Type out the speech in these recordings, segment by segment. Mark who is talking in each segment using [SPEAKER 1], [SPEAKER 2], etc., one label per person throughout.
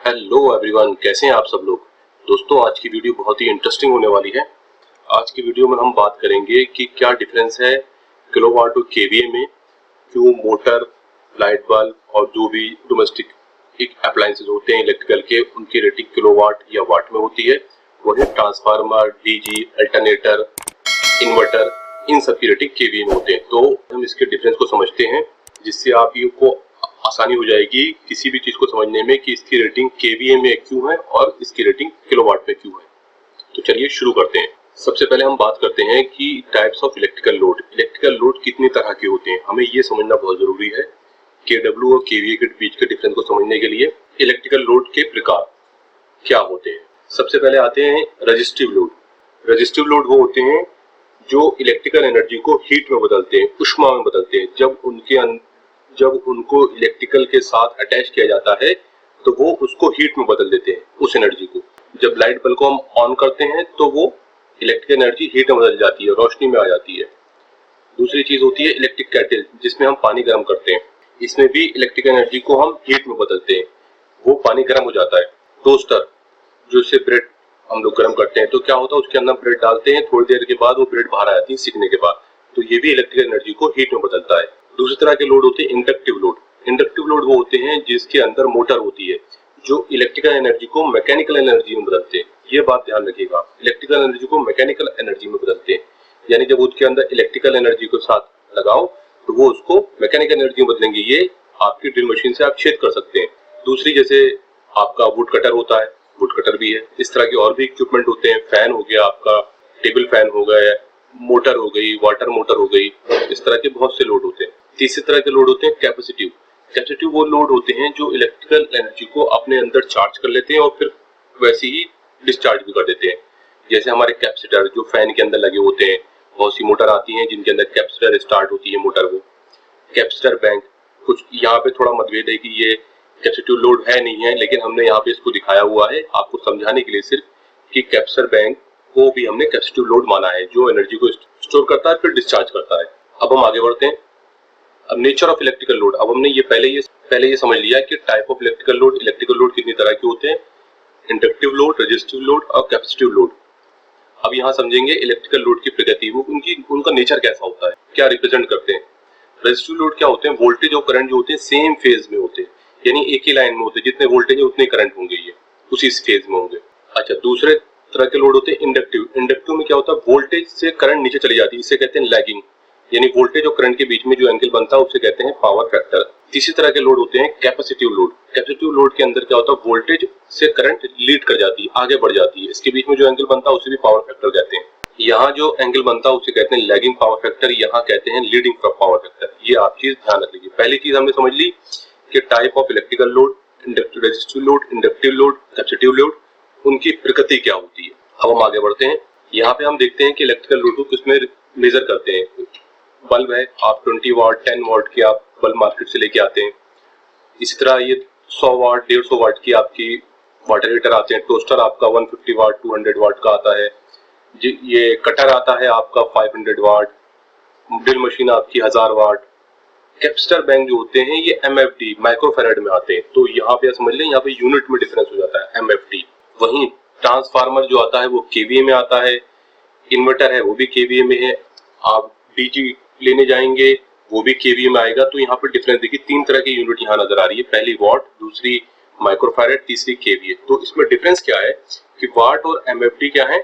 [SPEAKER 1] Hello everyone, कैसे हैं आप सब लोग। दोस्तों, आज की वीडियो बहुत ही इंटरेस्टिंग होने वाली है। आज की वीडियो में हम बात करेंगे कि क्या डिफरेंस है किलोवाट और केवीए में, क्यों मोटर, लाइट बल्ब और जो भी डोमेस्टिक अप्लायंसेस होते हैं इलेक्ट्रिकल के, उनकी रेटिंग किलोवाट या वाट में होती है। वही ट्रांसफार्मर, डीजी, अल्टरनेटर, इन्वर्टर, इन सब की रेटिंग केवीए में होते हैं। तो हम इसके डिफरेंस को समझते हैं, जिससे आप ये को आसानी हो जाएगी किसी भी चीज को समझने में कि इसकी रेटिंग केवीए में क्यों है और इसकी रेटिंग किलोवाट में क्यों है। तो चलिए शुरू करते हैं। सबसे पहले हम बात करते हैं कि types of electrical load. Electrical load कितनी तरह के होते हैं, हमें ये समझना बहुत जरूरी है। केडब्ल्यू और केवीए के बीच के डिफरेंस को समझने के लिए इलेक्ट्रिकल लोड के प्रकार क्या होते हैं। सबसे पहले आते हैं रजिस्टिव लोड। रजिस्टिव लोड वो होते हैं जो इलेक्ट्रिकल एनर्जी को हीट में बदलते हैं, ऊष्मा में बदलते हैं। जब उनको इलेक्ट्रिकल के साथ अटैच किया जाता है तो वो उसको हीट में बदल देते हैं, उस एनर्जी को। जब लाइट बल्ब को हम ऑन करते हैं तो वो इलेक्ट्रिकल एनर्जी हीट में बदल जाती है, रोशनी में आ जाती है। दूसरी चीज होती है इलेक्ट्रिक केटल, जिसमें हम पानी गर्म करते हैं। इसमें भी इलेक्ट्रिकल एनर्जी को हम हीट में बदलते हैं, वो पानी गर्म हो जाता है। टोस्टर, जो से ब्रेड हम लोग गर्म करते हैं, तो क्या होता है, उसके अंदर ब्रेड डालते हैं, थोड़ी देर के बाद वो ब्रेड बाहर आ जाती है सिकने के बाद। तो ये भी इलेक्ट्रिकल एनर्जी को हीट में बदलता है। दूसरी तरह के लोड होते हैं इंडक्टिव लोड। इंडक्टिव लोड वो होते हैं जिसके अंदर मोटर होती है, जो इलेक्ट्रिकल एनर्जी को मैकेनिकल एनर्जी में बदलते हैं। ये बात ध्यान रखिएगा, इलेक्ट्रिकल एनर्जी को मैकेनिकल एनर्जी में बदलते हैं। यानी जब उसके अंदर इलेक्ट्रिकल एनर्जी को साथ लगाओ तो वो उसको मैकेनिकल एनर्जी में बदलेंगे। ये आपकी ड्रिल मशीन से आप छेद कर सकते हैं। दूसरी, जैसे आपका वुड कटर होता है, वुड कटर भी है। इस तरह के और भी इक्विपमेंट होते हैं। फैन हो गया आपका, टेबल फैन हो गया, मोटर हो गई, वाटर मोटर हो गई। इस तरह के बहुत से लोड होते हैं। तीसरी तरह के लोड होते हैं कैपेसिटिव। कैपेसिटिव वो लोड होते हैं जो इलेक्ट्रिकल एनर्जी को अपने अंदर चार्ज कर लेते हैं और फिर वैसे ही डिस्चार्ज भी कर देते हैं। जैसे हमारे कैपेसिटर जो फैन के अंदर लगे होते हैं। बहुत सी मोटर आती हैं जिनके अंदर कैपेसिटर स्टार्ट होती है मोटर। वो कैपेसिटर बैंक, कुछ यहाँ पे थोड़ा मतभेद है कि ये कैपेसिटिव लोड है नहीं है, लेकिन हमने यहाँ पे इसको दिखाया हुआ है आपको समझाने के लिए सिर्फ, कि कैपेसिटर बैंक को भी हमने कैपेसिटिव लोड माना है, जो एनर्जी को स्टोर करता है फिर डिस्चार्ज करता है। अब हम आगे बढ़ते हैं। अब नेचर ऑफ इलेक्ट्रिकल लोड। अब हमने ये पहले ये समझ लिया कि टाइप ऑफ इलेक्ट्रिकल लोड कितनी तरह के होते हैं, इंडक्टिव लोड, रेजिस्टिव लोड और कैपेसिटिव लोड। अब यहाँ समझेंगे इलेक्ट्रिकल लोड की प्रकृति, वो उनका नेचर कैसा होता है, क्या रिप्रेजेंट करते हैं। रेजिस्टिव लोड क्या होते हैं, वोल्टेज और करंट जो होते हैं सेम फेज में होते हैं, यानी एक ही लाइन में होते हैं। जितने वोल्टेज है उतने करंट होंगे, ये उसी फेज में होंगे। अच्छा, दूसरे तरह के लोड होते हैं इंडक्टिव। इंडक्टिव में क्या होता है, वोल्टेज से करंट नीचे चली जाती है, इसे कहते हैं लैगिंग। यानी वोल्टेज और करंट के बीच में जो एंगल बनता है उसे कहते हैं पावर फैक्टर। तीसरी तरह के लोड होते हैं कैपेसिटिव लोड। कैपेसिटिव लोड के अंदर क्या होता है, वोल्टेज से करंट लीड कर जाती है, आगे बढ़ जाती है। इसके बीच में जो एंगल बनता है उसे भी पावर फैक्टर कहते हैं। यहाँ जो एंगल बनता है उसे कहते हैं लैगिंग पावर फैक्टर, यहाँ कहते हैं लीडिंग पावर फैक्टर। ये आप चीज ध्यान रख लीजिए। पहली चीज हमने समझ ली कि type of electrical load, resistive load, inductive load, capacitive load, उनकी प्रकृति क्या होती है। अब हम आगे बढ़ते हैं। यहाँ पे हम देखते हैं कि इलेक्ट्रिकल लोड को किसमें मेजर करते हैं। बल्ब है, आप 20 वाट 10 वाट के आप बल्ब मार्केट से लेके आते हैं। इसी तरह ये 100 वाट 150 वाट की आपकी वाटर हीटर आते हैं। टोस्टर आपका 150 वाट 200 वाट का आता है। ये कटर आता है आपका 500 वाट। ड्रिल मशीन आपकी 1000 वाट। कैपेसिटर बैंक जो होते हैं ये MFD माइक्रोफैराड में आते हैं। तो यहाँ पे समझ लें, यहाँ पे यूनिट में डिफरेंस हो जाता है, MFD। वहीं ट्रांसफार्मर जो आता है वो केवीए में आता है। इन्वर्टर है वो भी केवीए में है। आप डीजी लेने जाएंगे वो भी केवीए में आएगा। तो यहाँ पे डिफरेंस देखिए, 3 तरह की यूनिट यहाँ नजर आ रही है। पहली वाट, दूसरी माइक्रोफैराड, तीसरी केवीए। तो इसमें डिफरेंस क्या है कि वाट और MFD क्या है,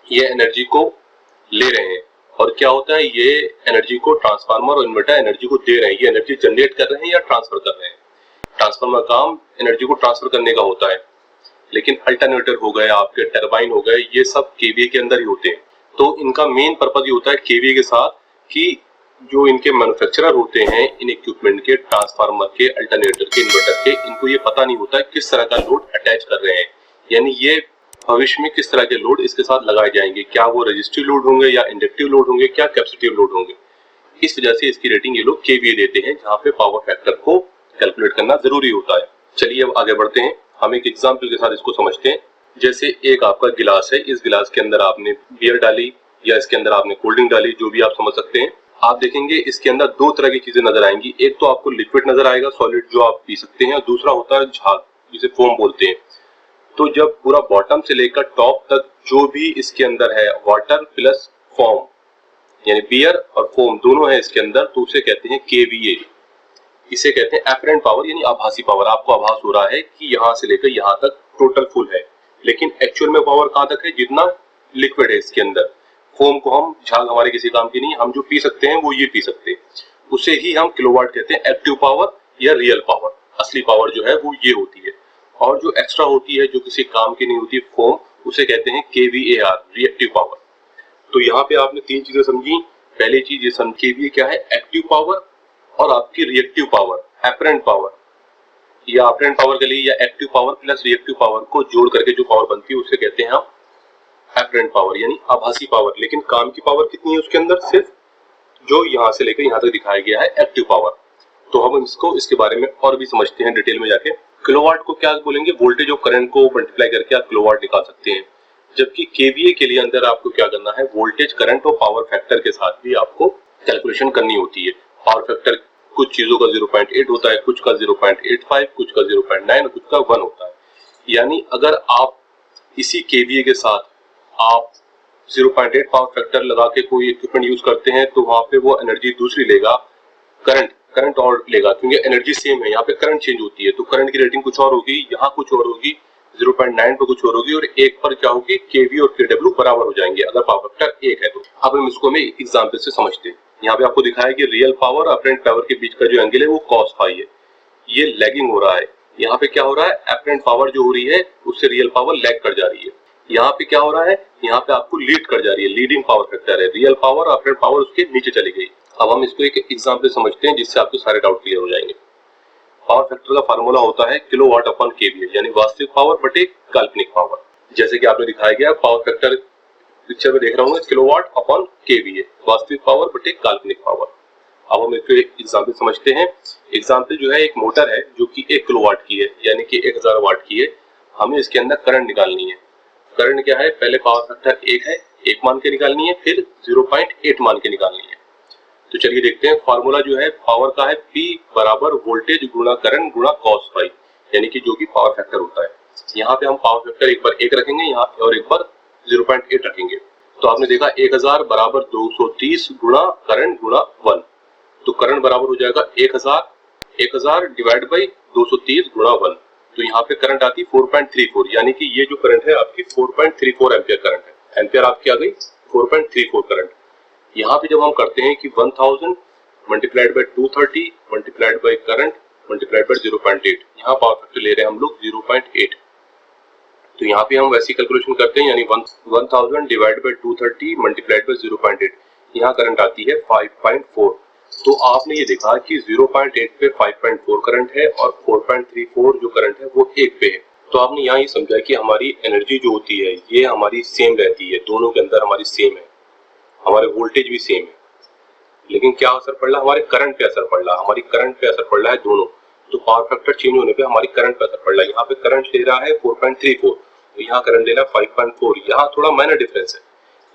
[SPEAKER 1] ये एनर्जी को ले रहे हैं, और क्या होता है, ये एनर्जी को ट्रांसफार्मर और इन्वर्टर एनर्जी को दे रहे हैं। ये एनर्जी जनरेट कर रहे हैं या ट्रांसफर कर रहे हैं। ट्रांसफार्मर काम एनर्जी को ट्रांसफर करने का होता है, लेकिन अल्टरनेटर हो गए, आपके टरबाइन हो गए, ये सब केवीए के अंदर ही होते हैं। तो इनका मेन पर्पज ये होता है केवीए के साथ कि जो इनके मैन्युफैक्चरर होते हैं इन इक्विपमेंट के, ट्रांसफार्मर के, अल्टरनेटर के, इन्वर्टर के, इनको ये पता नहीं होता है किस तरह का लोड अटैच कर रहे हैं। यानी ये भविष्य में किस तरह के लोड इसके साथ लगाए जाएंगे, क्या वो रेजिस्टिव लोड होंगे या इंडक्टिव लोड होंगे, क्या कैपेसिटिव लोड होंगे। इस वजह से इसकी रेटिंग ये लोग केवीए देते हैं, जहाँ पे पावर फैक्टर को कैलकुलेट करना जरूरी होता है। चलिए अब आगे बढ़ते हैं, हम एक एग्जाम्पल के साथ इसको समझते हैं। जैसे एक आपका गिलास है, इस गिलास के अंदर आपने बियर डाली या इसके अंदर आपने कोल्ड ड्रिंक डाली, जो भी आप समझ सकते हैं। आप देखेंगे इसके अंदर 2 तरह की चीजें नजर आएंगी। एक तो आपको लिक्विड नजर आएगा, सॉलिड, जो आप पी सकते हैं, और दूसरा होता है झाग, जिसे फोम बोलते हैं। तो जब पूरा बॉटम से लेकर टॉप तक जो भी इसके अंदर है वाटर प्लस फोम यानी बियर और फोम दोनों है इसके अंदर, तो उसे कहते हैं केवीए। इसे कहते हैं एपरेंट पावर यानी आभासी पावर। आपको आभास हो रहा है कि यहाँ से लेकर यहाँ तक टोटल फुल है, लेकिन एक्चुअल में पावर कहाँ तक है? जितना लिक्विड है इसके अंदर। फोम को हम झाग हमारे किसी काम की नहीं, हम जो पी सकते हैं वो ये पी सकते हैं, उसे ही हम किलोवाट कहते हैं। एक्टिव पावर या रियल पावर, असली पावर जो है वो ये होती है। और जो एक्स्ट्रा होती है जो किसी काम की नहीं होती फोम, उसे कहते हैं केवीएआर, रिएक्टिव पावर। तो यहाँ पे आपने तीन चीजें समझी। पहली चीज ये समझ केवीए क्या है, एक्टिव पावर और आपकी रिएक्टिव पावर, एपरेंट पावर। या एपरेंट पावर के लिए या active power plus reactive power को जोड़ करके जो पावर बनती है उसे कहते हैं हम एपरेंट पावर यानी आभासी पावर। लेकिन काम की पावर कितनी है उसके अंदर? सिर्फ जो यहाँ से लेकर यहाँ तक दिखाया गया है एक्टिव पावर। तो हम इसके बारे में और भी समझते हैं डिटेल में जाके। किलोवाट को क्या बोलेंगे? वोल्टेज और करंट को मल्टीप्लाई करके आप किलोवाट निकाल सकते हैं। जबकि केवीए के लिए अंदर आपको क्या करना है, वोल्टेज, करंट और पावर फैक्टर के साथ भी आपको कैलकुलेशन करनी होती है। पावर फैक्टर कुछ चीजों का 0.8 होता है, कुछ का 0.85, कुछ का 0.9 और कुछ का 1 होता है। यानी अगर आप इसी केवीए के साथ आप 0.8 पावर फैक्टर लगा के कोई इक्विपमेंट यूज करते हैं तो वहां पे वो एनर्जी दूसरी लेगा, करंट और लेगा, क्योंकि एनर्जी सेम है। यहाँ पे करंट चेंज होती है तो करंट की रेटिंग कुछ और होगी, यहाँ कुछ और होगी, 0.9 पर कुछ और होगी और एक पर क्या होगी, केवी और केडब्ल्यू बराबर हो जाएंगे अगर पावर फैक्टर एक है तो। अब हम इसको एग्जाम्पल से समझते हैं। यहाँ पे आपको दिखाया कि रियल पावर और अपरेंट पावर के बीच का जो एंगल है वो cos फाई है, ये लैगिंग हो रहा है। यहाँ पे क्या हो रहा है, अपरेंट पावर जो हो रही है उससे रियल पावर लैग कर जा रही है। यहाँ पे क्या हो रहा है, यहाँ पे आपको लीड कर जा रही है, लीडिंग पावर फैक्टर है। रियल पावर और अपरेंट पावर उसके नीचे चली गई। अब हम इसको एक एग्जाम्पल समझते हैं जिससे आपके सारे डाउट क्लियर हो जाएंगे। पावर फैक्टर का फार्मूला होता है किलोवाट अपॉन केवीए यानी वास्तविक पावर बटे काल्पनिक पावर। जैसे कि आपने दिखाया गया पावर फैक्टर पिक्चर में देख रहा हूँ, किलोवाट अपॉन केवीए, वास्तविक पावर बटे काल्पनिक पावर। अब हम इसको एक एग्जाम्पल समझते हैं। एग्जाम्पल जो है, एक मोटर है जो कि 1 किलोवाट की है यानी कि 1000 वाट की है। हमें इसके अंदर करंट निकालनी है। करंट क्या है, पहले पावर फैक्टर 1 है, 1 मान के निकालनी है, फिर 0.8 मान के निकालनी है। तो चलिए देखते हैं। फार्मूला जो है पावर का है P बराबर वोल्टेज गुणा करंट गुणा cos फाई, यानी कि जो कि पावर फैक्टर होता है। यहाँ पे हम पावर फैक्टर एक बार 1 रखेंगे यहाँ पे और एक बार 0.8 रखेंगे। तो आपने देखा 1000 बराबर 230 गुणा करंट गुणा 1, तो करंट बराबर हो जाएगा 1000 डिवाइड बाई 230 गुणा 1। तो यहाँ पे करंट आती 4.34, यानी कि ये जो करंट है आपकी 4.34 एम्पियर करंट है। एम्पियर आपकी आ गई 4.34 करंट। यहाँ पे जब हम करते हैं कि 1000 multiplied by 230 multiplied by current multiplied by 0.8, यहाँ पावर फैक्टर ले रहे हैं हम लोग 0.8। तो यहाँ पे हम वैसी कैलकुलेशन करते हैं, यानी 1000 डिवाइड बाई 230 मल्टीप्लाइड बाई 0.8, यहाँ करंट आती है 5.4। तो आपने ये देखा कि 0.8 पे 5.4 करंट है और 4.34 जो करंट है वो 1 पे है। तो आपने यहाँ ये समझा कि हमारी एनर्जी जो होती है ये हमारी सेम रहती है, दोनों के अंदर हमारी सेम है, हमारे वोल्टेज भी सेम है। लेकिन क्या असर पड़ रहा है, हमारे करंट पे असर पड़ रहा है, हमारी करंट पे असर पड़ रहा है दोनों। तो पावर फैक्टर चेंज होने पे हमारी करंट पे असर पड़ रहा है। यहाँ पे करंट ले रहा है 4.34, तो यहाँ करंट लेना 5.4, यहाँ थोड़ा माइनर डिफरेंस है।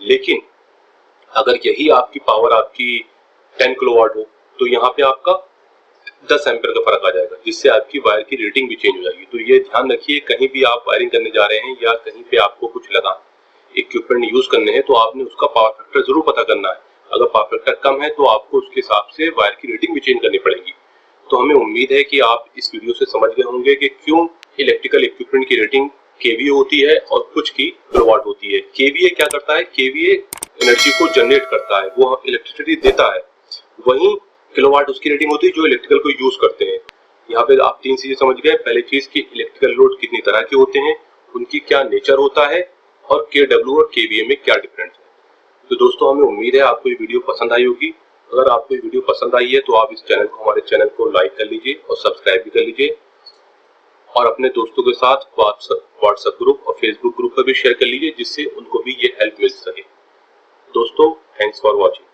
[SPEAKER 1] लेकिन अगर यही आपकी पावर आपकी 10 किलोवाट हो तो यहाँ पे आपका 10 एम्पियर का फर्क आ जाएगा, जिससे आपकी वायर की रेटिंग भी चेंज हो जाएगी। तो ये ध्यान रखिए, कहीं भी आप वायरिंग करने जा रहे हैं या कहीं पे आपको कुछ लगा इक्विपमेंट यूज करने हैं तो आपने उसका पावर फैक्टर जरूर पता करना है। अगर पावर फैक्टर कम है तो आपको उसके हिसाब से वायर की रेटिंग भी चेंज करनी पड़ेगी। तो हमें उम्मीद है कि आप इस वीडियो से समझ गए होंगे कि क्यों इलेक्ट्रिकल इक्विपमेंट की रेटिंग केवीए होती है और कुछ की किलोवाट होती है। केवीए क्या करता है, केवीए एनर्जी को जनरेट करता है, वो इलेक्ट्रिसिटी देता है। वहीं किलोवाट उसकी रेटिंग होती है जो इलेक्ट्रिकल को यूज करते हैं। यहाँ पे आप तीन चीजें समझ गए। पहली चीज की इलेक्ट्रिकल लोड कितनी तरह के होते हैं, उनकी क्या नेचर होता है और केडब्ल्यू और केवीए में क्या डिफरेंस है। तो दोस्तों हमें उम्मीद है आपको ये वीडियो पसंद आई होगी। अगर आपको ये वीडियो पसंद आई है तो आप इस चैनल को, हमारे चैनल को लाइक कर लीजिए और सब्सक्राइब भी कर लीजिए और अपने दोस्तों के साथ व्हाट्सएप ग्रुप और फेसबुक ग्रुप पर भी शेयर कर लीजिए, जिससे उनको भी ये हेल्प मिल सके। दोस्तों थैंक्स फॉर वॉचिंग।